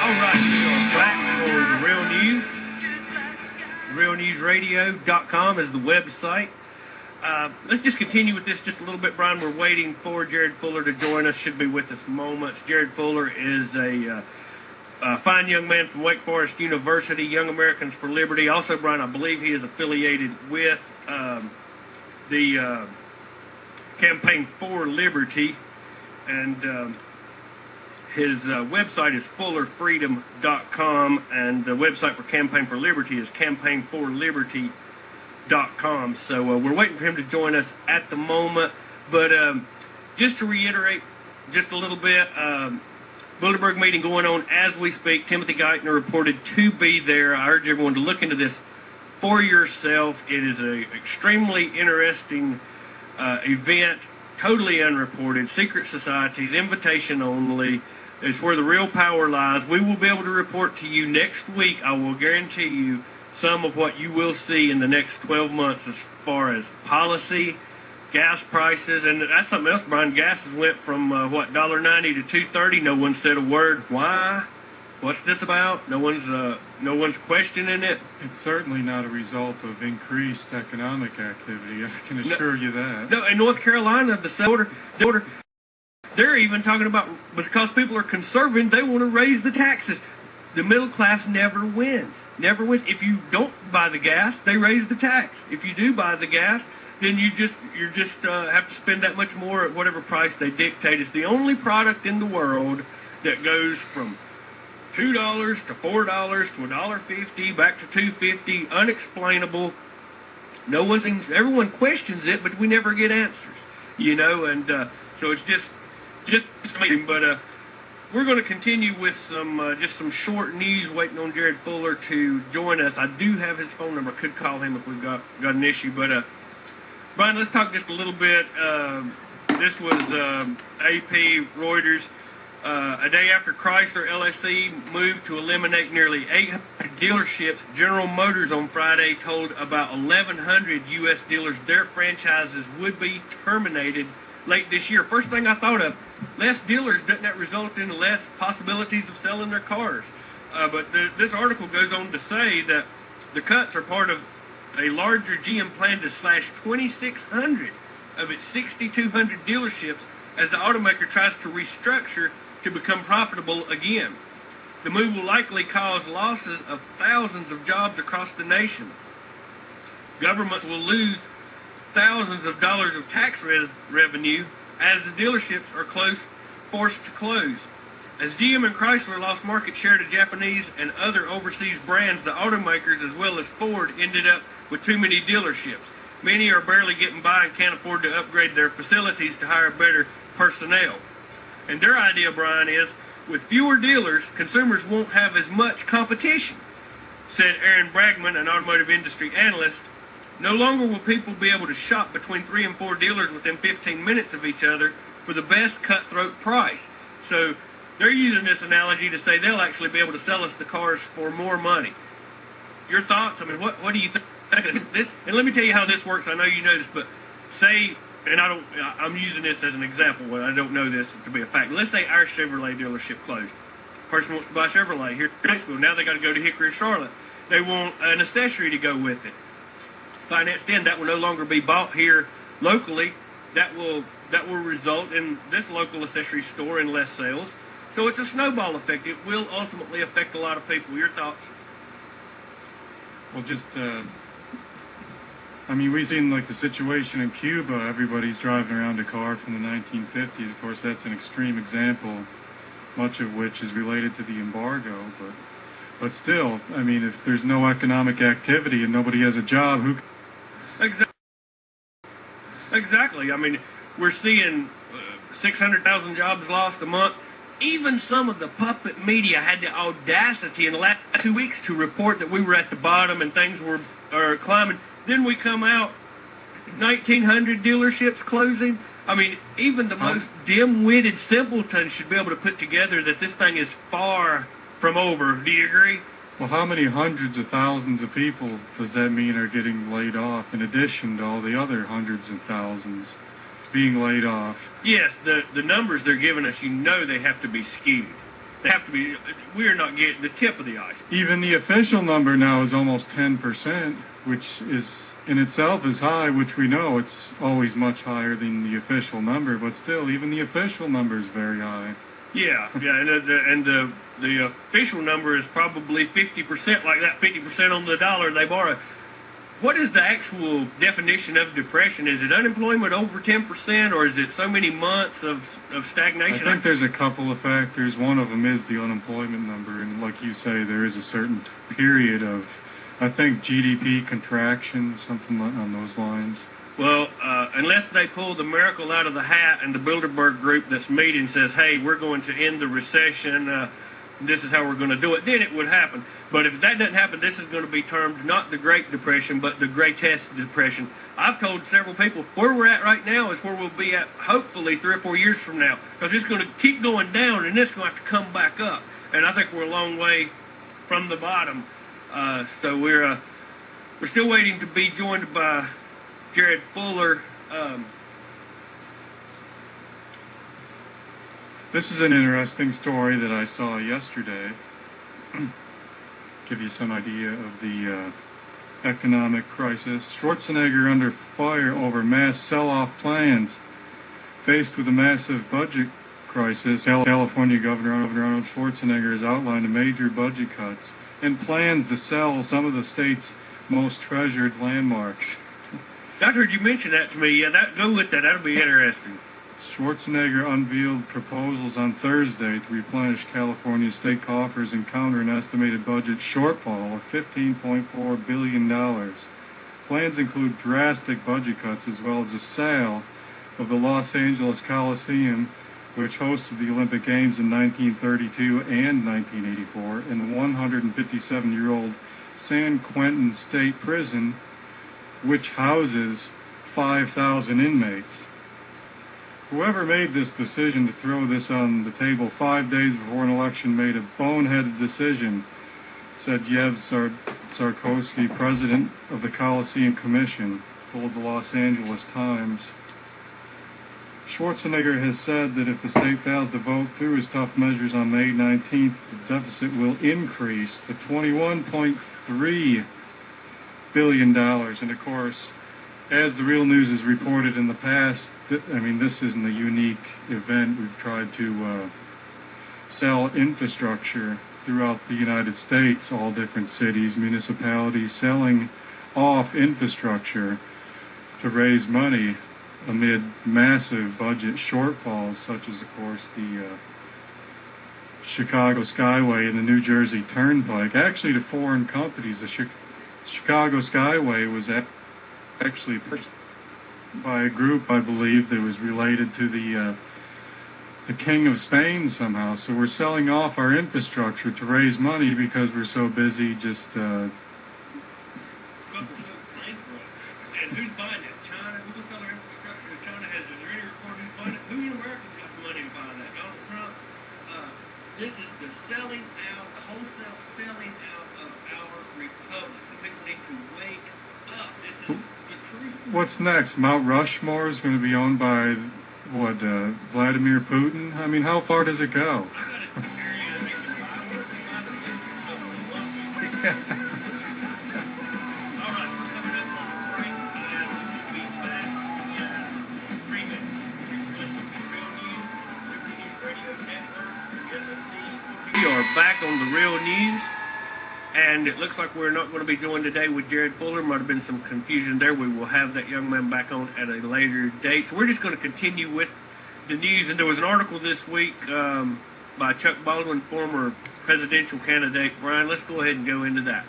All right, we are back for the Real News. RealNewsRadio.com is the website. Let's just continue with this just a little bit, Brian. We're waiting for Jared Fuller to join us. Should be with us moments. Jared Fuller is a fine young man from Wake Forest University, Young Americans for Liberty. Also, Brian, I believe he is affiliated with the Campaign for Liberty, and his website is fullerfreedom.com, and the website for Campaign for Liberty is campaignforliberty.com. So we're waiting for him to join us at the moment. But just to reiterate just a little bit, Bilderberg meeting going on as we speak. Timothy Geithner reported to be there. I urge everyone to look into this for yourself. It is an extremely interesting event, totally unreported, secret societies, invitation only. It's where the real power lies. We will be able to report to you next week. I will guarantee you some of what you will see in the next 12 months as far as policy, gas prices, and that's something else, Brian. Gas has went from, $1.90 to $2.30. No one said a word. Why? What's this about? No one's questioning it. It's certainly not a result of increased economic activity. I can assure you that. No, in North Carolina, the order, they're even talking about, because people are conservative, they want to raise the taxes. The middle class never wins. Never wins. If you don't buy the gas, they raise the tax. If you do buy the gas, then you just have to spend that much more at whatever price they dictate. It's the only product in the world that goes from $2 to $4 to $1.50 back to $2.50. Unexplainable. Everyone questions it, but we never get answers. And so it's just amazing. But we're going to continue with some short news, waiting on Jared Fuller to join us. I do have his phone number. Could call him if we've got an issue. But Brian, let's talk just a little bit. This was AP, Reuters. A day after Chrysler LSE moved to eliminate nearly 800 dealerships, General Motors on Friday told about 1,100 U.S. dealers their franchises would be terminated late this year. First thing I thought of, less dealers, doesn't that result in less possibilities of selling their cars? But this article goes on to say that the cuts are part of a larger GM plan to slash 2,600 of its 6,200 dealerships as the automaker tries to restructure to become profitable again. The move will likely cause losses of thousands of jobs across the nation. Governments will lose thousands of dollars of tax revenue as the dealerships are forced to close. As GM and Chrysler lost market share to Japanese and other overseas brands, the automakers as well as Ford ended up with too many dealerships. Many are barely getting by and can't afford to upgrade their facilities to hire better personnel. And their idea, Brian, is with fewer dealers, consumers won't have as much competition, said Aaron Bragman, an automotive industry analyst. No longer will people be able to shop between 3 and 4 dealers within 15 minutes of each other for the best cutthroat price. So they're using this analogy to say they'll actually be able to sell us the cars for more money. Your thoughts? I mean, what do you think of this? And let me tell you how this works. I know you know this, but say, and I'm using this as an example. Well, I don't know this to be a fact. Let's say our Chevrolet dealership closed. Person wants to buy Chevrolet here in Knoxville. Now they got to go to Hickory or Charlotte. They want an accessory to go with it. Financed in, that will no longer be bought here locally. That will result in this local accessory store in less sales. So it's a snowball effect. It will ultimately affect a lot of people. Your thoughts? Well, we've seen like the situation in Cuba. Everybody's driving around a car from the 1950s. Of course, that's an extreme example, much of which is related to the embargo. But still, if there's no economic activity and nobody has a job, who? Exactly. We're seeing 600,000 jobs lost a month. Even some of the puppet media had the audacity in the last 2 weeks to report that we were at the bottom and things were climbing. Then we come out, 1,900 dealerships closing. Even the most dim-witted simpletons should be able to put together that this thing is far from over. Do you agree? Well, how many hundreds of thousands of people does that mean are getting laid off in addition to all the other hundreds of thousands being laid off? Yes, the numbers they're giving us, they have to be skewed. They have to be. We're not getting the tip of the iceberg. Even the official number now is almost 10%, which is in itself is high, which we know it's always much higher than the official number, but still, even the official number is very high. Yeah, and the official number is probably 50%, like that 50% on the dollar they borrow. What is the actual definition of depression? Is it unemployment over 10%, or is it so many months of stagnation? I think there's a couple of factors. One of them is the unemployment number, and like you say, there is a certain period of, I think, GDP contraction, something on those lines. Well, unless they pull the miracle out of the hat and the Bilderberg group that's meeting says, hey, we're going to end the recession, this is how we're going to do it, then it would happen. But if that doesn't happen, this is going to be termed not the Great Depression, but the Greatest Depression. I've told several people where we're at right now is where we'll be at hopefully 3 or 4 years from now, because it's going to keep going down and it's going to have to come back up. And I think we're a long way from the bottom. So we're still waiting to be joined by Jared Fuller. This is an interesting story that I saw yesterday. Give you some idea of the economic crisis. Schwarzenegger under fire over mass sell-off plans. Faced with a massive budget crisis, California Governor Arnold Schwarzenegger has outlined a major budget cuts and plans to sell some of the state's most treasured landmarks. I heard you mention that to me. Yeah, go with that. That'll be interesting. Schwarzenegger unveiled proposals on Thursday to replenish California's state coffers and counter an estimated budget shortfall of $15.4 billion. Plans include drastic budget cuts as well as a sale of the Los Angeles Coliseum, which hosted the Olympic Games in 1932 and 1984, and the 157-year-old San Quentin State Prison, which houses 5,000 inmates. Whoever made this decision to throw this on the table 5 days before an election made a boneheaded decision, said Yev Sarkowski, president of the Coliseum Commission, told the Los Angeles Times. Schwarzenegger has said that if the state fails to vote through his tough measures on May 19th, the deficit will increase to $21.3 billion. And of course, as the Real News has reported in the past, this isn't a unique event. We've tried to sell infrastructure throughout the United States, all different cities, municipalities, selling off infrastructure to raise money amid massive budget shortfalls, such as, of course, the Chicago Skyway and the New Jersey Turnpike. Actually, to foreign companies, the Chicago Skyway was actually purchased by a group, I believe, that was related to the King of Spain somehow. So we're selling off our infrastructure to raise money because we're so busy just... And who's buying it? China? Who will sell our infrastructure? China has. Is there any report who's buying it? Who in America's got the money to buy that? Donald Trump? This is the selling out, the wholesale selling out of our republic. The people need to wake up. This is the truth. What's next? Mount Rushmore is going to be owned by, Vladimir Putin? I mean, how far does it go? We are back on the Real News, and it looks like we're not going to be joined today with Jared Fuller. Might have been some confusion there. We will have that young man back on at a later date. So we're just going to continue with the news. And there was an article this week by Chuck Baldwin, former presidential candidate. Brian, let's go ahead and go into that.